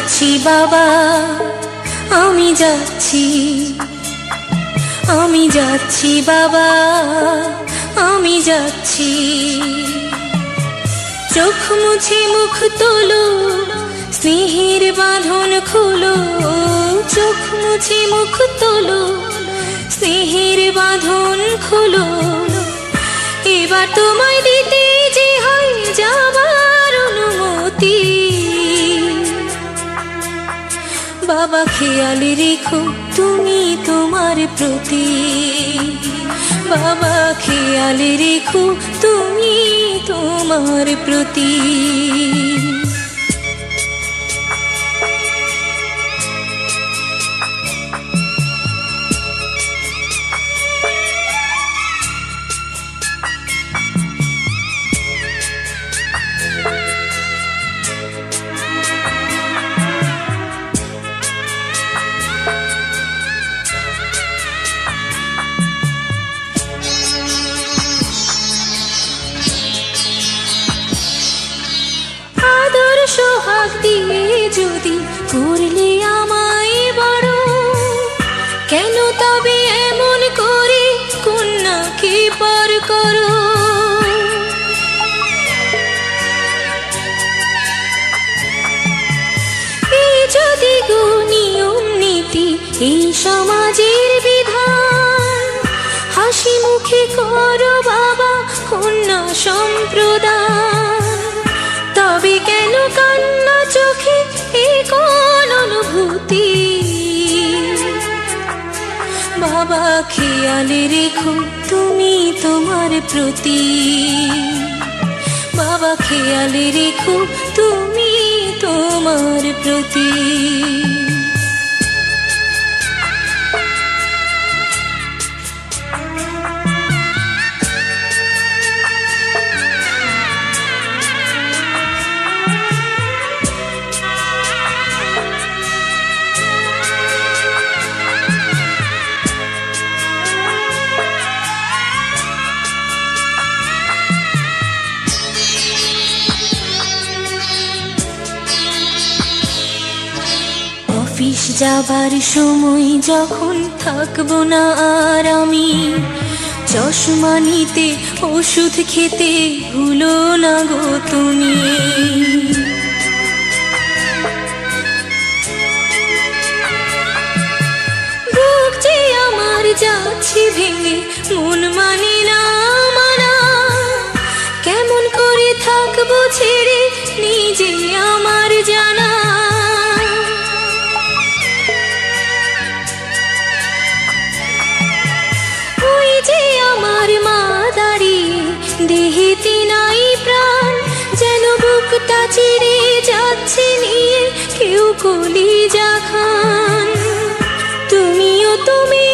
যাচ্ছি বাবা, আমি যাচ্ছি, আমি যাচ্ছি বাবা, আমি যাচ্ছি। চোখ মুছে মুখ তোলো, স্নেহের বাঁধন খোলো। চোখ মুছে মুখ তোলো, স্নেহের বাঁধন খোলো। এবার তোমায় দিতে যে হয় যাবার অনুমতি। বাবা খেয়াল রেখো তুমি তোমার প্রতি, বাবা খেয়াল রেখো তুমি তোমার প্রতি। সোহাগ দিয়ে যদি করলে আমায় বড়, কেন তবে এমন করে কন্যাকে পর করো? এই যদি গো নিয়ম নীতি, এই সমাজের বিধান, হাসি মুখে করো বাবা কন্যা সম্প্রদান। তবে কেন কান্না চোখে এ কোন অনুভূতি? বাবা খেয়াল রেখো তুমি তোমার প্রতি, বাবা খেয়াল রেখো তুমি তোমার প্রতি। অফিস যাবার সময় যখন থাকবো না আর আমি, চশমা নিতে ওষুধ খেতে ভুলো না গো তুমি। বুক যে আমার যাচ্ছে ভেঙে, মন মানে না মানা। কেমন করে থাকবো ছেড়ে নিজে আমার জানা। দেহেতে নাই প্রাণ, যেন বুকটা চিরে যাচ্ছে নিয়ে কেউ কলিজা খান। তুমিও তুমি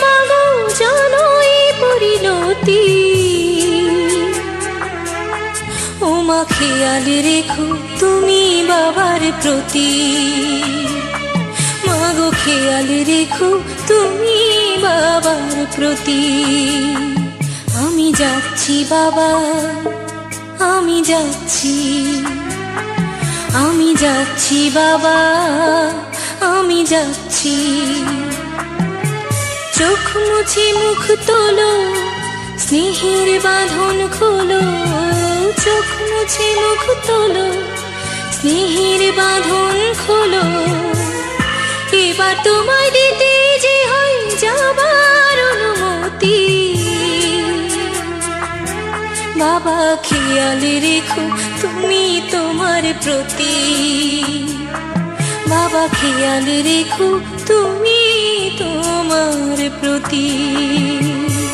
মাগো জানো এই পরিণতি। ও মা খেয়াল রেখো তুমি বাবার প্রতি, মাগো খেয়াল রেখো তুমি বাবার প্রতি। আমি যাচ্ছি বাবা, আমি যাচ্ছি, আমি যাচ্ছি বাবা, আমি যাচ্ছি। চোখ মুছে মুখ তোলো, স্নেহের বাঁধন খোলো। চোখ মুছে মুখ তোলো, স্নেহের বাঁধন খোলো। এবার তোমায় দিতে যে হয় যাবার অনুমতি। বাবা খেয়াল রেখো তুমি তোমার প্রতি, বাবা খেয়াল রেখো তুমি তোমার প্রতি।